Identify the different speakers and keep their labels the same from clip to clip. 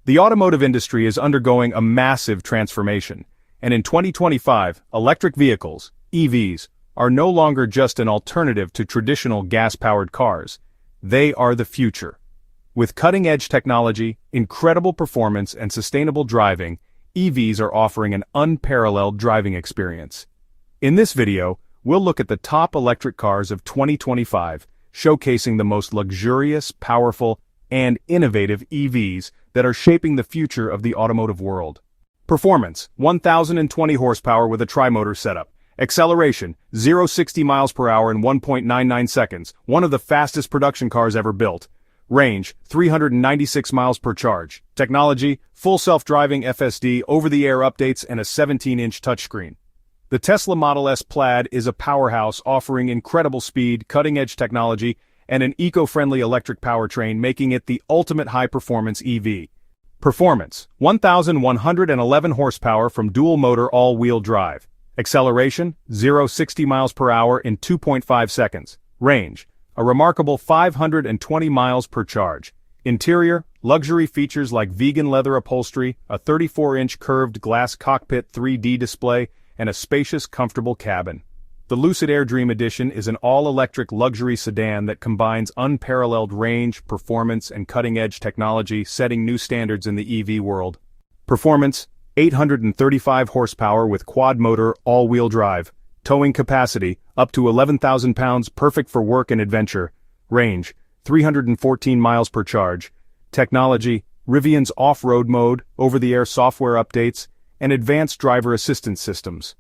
Speaker 1: The automotive industry is undergoing a massive transformation, and in 2025, electric vehicles, EVs, are no longer just an alternative to traditional gas-powered cars. They are the future. With cutting-edge technology, incredible performance, and sustainable driving, EVs are offering an unparalleled driving experience. In this video, we'll look at the top electric cars of 2025, showcasing the most luxurious, powerful, and innovative EVs that are shaping the future of the automotive world. Performance: 1,020 horsepower with a tri-motor setup. Acceleration: 0-60 miles per hour in 1.99 seconds, one of the fastest production cars ever built. Range: 396 miles per charge. Technology: full self-driving FSD, over-the-air updates, and a 17-inch touchscreen. The Tesla Model S Plaid is a powerhouse offering incredible speed, cutting-edge technology, and an eco-friendly electric powertrain, making it the ultimate high-performance EV. Performance: 1,111 horsepower from dual-motor all-wheel drive. Acceleration: 0-60 miles per hour in 2.5 seconds. Range: a remarkable 520 miles per charge. Interior: luxury features like vegan leather upholstery, a 34-inch curved glass cockpit 3D display, and a spacious, comfortable cabin. The Lucid Air Dream Edition is an all-electric luxury sedan that combines unparalleled range, performance, and cutting-edge technology, setting new standards in the EV world. Performance: 835 horsepower with quad-motor, all-wheel drive. Towing capacity: up to 11,000 pounds, perfect for work and adventure. Range: 314 miles per charge. Technology: Rivian's off-road mode, over-the-air software updates, and advanced driver assistance systems.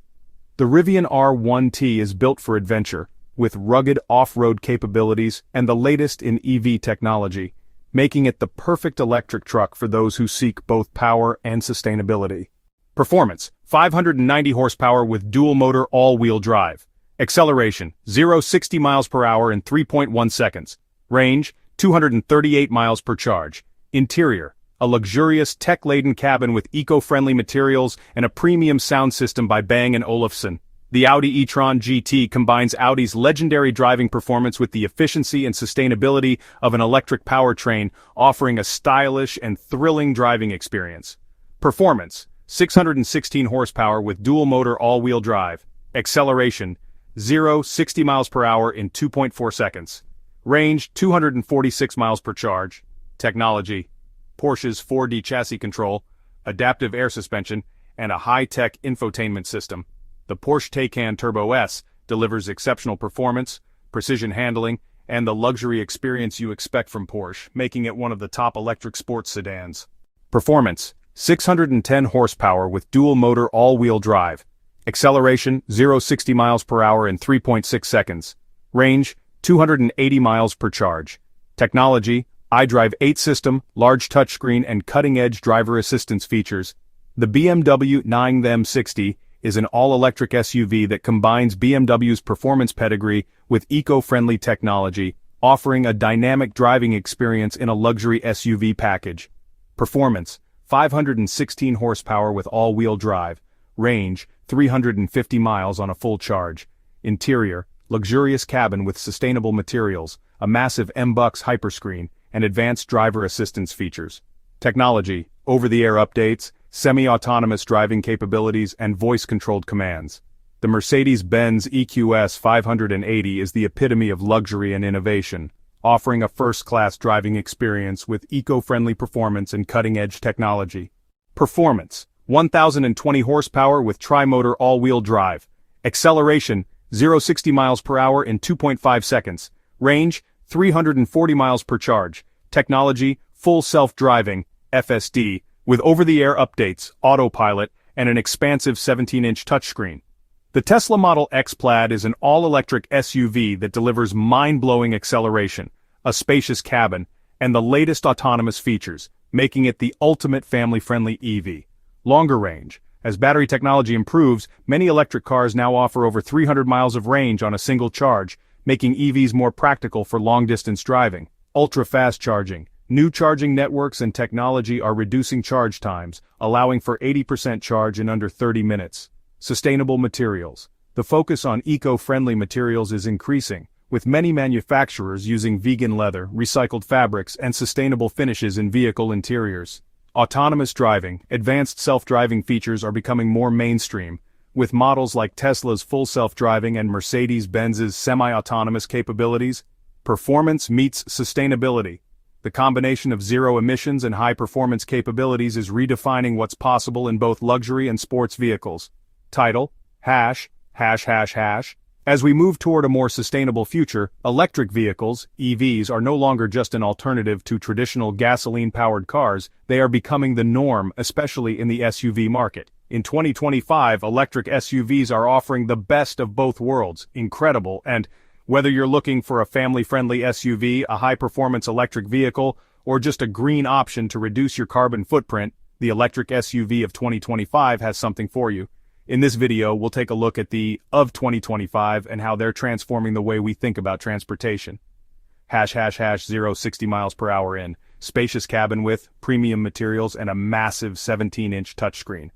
Speaker 1: The Rivian R1T is built for adventure, with rugged off-road capabilities and the latest in EV technology, making it the perfect electric truck for those who seek both power and sustainability. Performance: 590 horsepower with dual-motor all-wheel drive. Acceleration: 0-60 miles per hour in 3.1 seconds. Range: 238 miles per charge. Interior: a luxurious, tech-laden cabin with eco-friendly materials and a premium sound system by Bang & Olufsen. The Audi e-tron GT combines Audi's legendary driving performance with the efficiency and sustainability of an electric powertrain, offering a stylish and thrilling driving experience. Performance: 616 horsepower with dual-motor all-wheel drive. Acceleration: 0-60 miles per hour in 2.4 seconds. Range: 246 miles per charge. Technology: Porsche's 4D chassis control, adaptive air suspension, and a high-tech infotainment system. The Porsche Taycan Turbo S delivers exceptional performance, precision handling, and the luxury experience you expect from Porsche, making it one of the top electric sports sedans. Performance: 610 horsepower with dual-motor all-wheel drive. Acceleration: 0-60 miles per hour in 3.6 seconds. Range: 280 miles per charge. Technology: iDrive 8 system, large touchscreen, and cutting-edge driver assistance features. The BMW 9M60 is an all-electric SUV that combines BMW's performance pedigree with eco-friendly technology, offering a dynamic driving experience in a luxury SUV package. Performance: 516 horsepower with all-wheel drive. Range: 350 miles on a full charge. Interior: luxurious cabin with sustainable materials, a massive M-Bux hyperscreen, and advanced driver assistance features. Technology: over-the-air updates, semi-autonomous driving capabilities, and voice-controlled commands. The Mercedes-Benz EQS 580 is the epitome of luxury and innovation, offering a first-class driving experience with eco-friendly performance and cutting-edge technology. Performance: 1,020 horsepower with tri-motor all-wheel drive. Acceleration: 0-60 miles per hour in 2.5 seconds. Range: 340 miles per charge. Technology: full self-driving, FSD, with over-the-air updates, autopilot, and an expansive 17-inch touchscreen. The Tesla Model X Plaid is an all-electric SUV that delivers mind-blowing acceleration, a spacious cabin, and the latest autonomous features, making it the ultimate family-friendly EV. Longer range: as battery technology improves, many electric cars now offer over 300 miles of range on a single charge, making EVs more practical for long-distance driving. Ultra-fast charging: new charging networks and technology are reducing charge times, allowing for 80% charge in under 30 minutes. Sustainable materials: the focus on eco-friendly materials is increasing, with many manufacturers using vegan leather, recycled fabrics, and sustainable finishes in vehicle interiors. Autonomous driving, advanced self-driving features are becoming more mainstream, with models like Tesla's full self-driving and Mercedes-Benz's semi-autonomous capabilities. Performance meets sustainability. The combination of zero emissions and high-performance capabilities is redefining what's possible in both luxury and sports vehicles. Title: As we move toward a more sustainable future, electric vehicles, EVs, are no longer just an alternative to traditional gasoline-powered cars, they are becoming the norm, especially in the SUV market. In 2025, electric SUVs are offering the best of both worlds, incredible, and whether you're looking for a family-friendly SUV, a high-performance electric vehicle, or just a green option to reduce your carbon footprint, the electric SUV of 2025 has something for you. In this video, we'll take a look at the of 2025 and how they're transforming the way we think about transportation. 0-60 miles per hour in, spacious cabin width, premium materials, and a massive 17-inch touchscreen.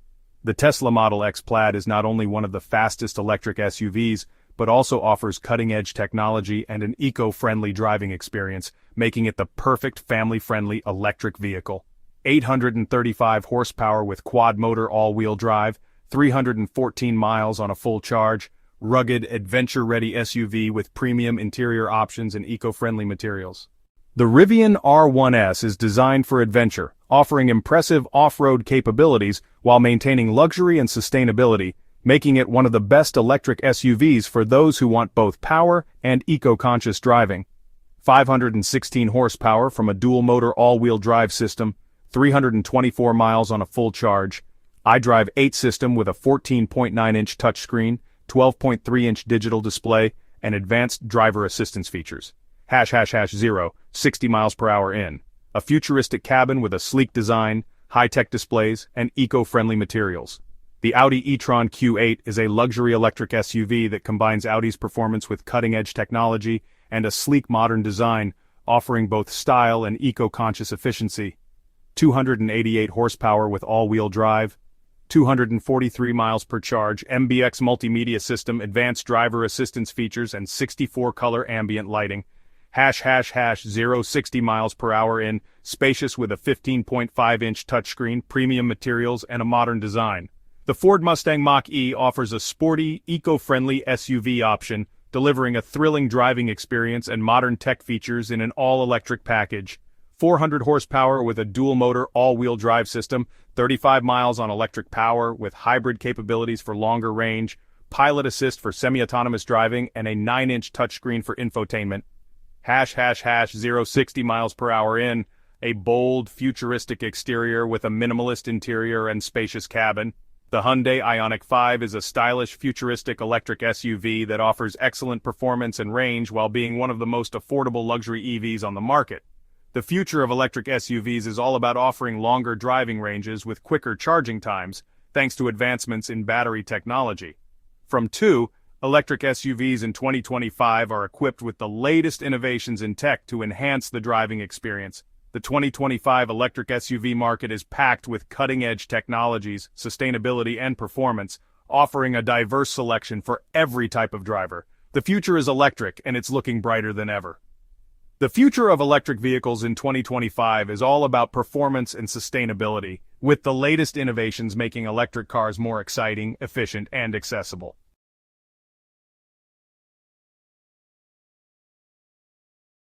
Speaker 1: The Tesla Model X Plaid is not only one of the fastest electric SUVs, but also offers cutting-edge technology and an eco-friendly driving experience, making it the perfect family-friendly electric vehicle. 835 horsepower with quad-motor all-wheel drive, 314 miles on a full charge, rugged, adventure-ready SUV with premium interior options and eco-friendly materials. The Rivian R1S is designed for adventure, offering impressive off-road capabilities while maintaining luxury and sustainability, making it one of the best electric SUVs for those who want both power and eco-conscious driving. 516 horsepower from a dual-motor all-wheel drive system, 324 miles on a full charge, iDrive 8 system with a 14.9-inch touchscreen, 12.3-inch digital display, and advanced driver assistance features. 60 miles per hour in. A futuristic cabin with a sleek design, high-tech displays, and eco-friendly materials. The Audi e-tron Q8 is a luxury electric SUV that combines Audi's performance with cutting-edge technology and a sleek modern design, offering both style and eco-conscious efficiency. 288 horsepower with all-wheel drive, 243 miles per charge, MBX multimedia system, advanced driver assistance features, and 64-color ambient lighting. 60 miles per hour in, spacious with a 15.5-inch touchscreen, premium materials, and a modern design. The Ford Mustang Mach-E offers a sporty, eco-friendly SUV option, delivering a thrilling driving experience and modern tech features in an all-electric package. 400 horsepower with a dual-motor all-wheel drive system, 35 miles on electric power with hybrid capabilities for longer range, pilot assist for semi-autonomous driving, and a 9-inch touchscreen for infotainment. 60 miles per hour in, a bold, futuristic exterior with a minimalist interior and spacious cabin. The Hyundai Ioniq 5 is a stylish, futuristic electric SUV that offers excellent performance and range while being one of the most affordable luxury EVs on the market. The future of electric SUVs is all about offering longer driving ranges with quicker charging times, thanks to advancements in battery technology. From two, electric SUVs in 2025 are equipped with the latest innovations in tech to enhance the driving experience. The 2025 electric SUV market is packed with cutting-edge technologies, sustainability, and performance, offering a diverse selection for every type of driver. The future is electric, and it's looking brighter than ever. The future of electric vehicles in 2025 is all about performance and sustainability, with the latest innovations making electric cars more exciting, efficient, and accessible.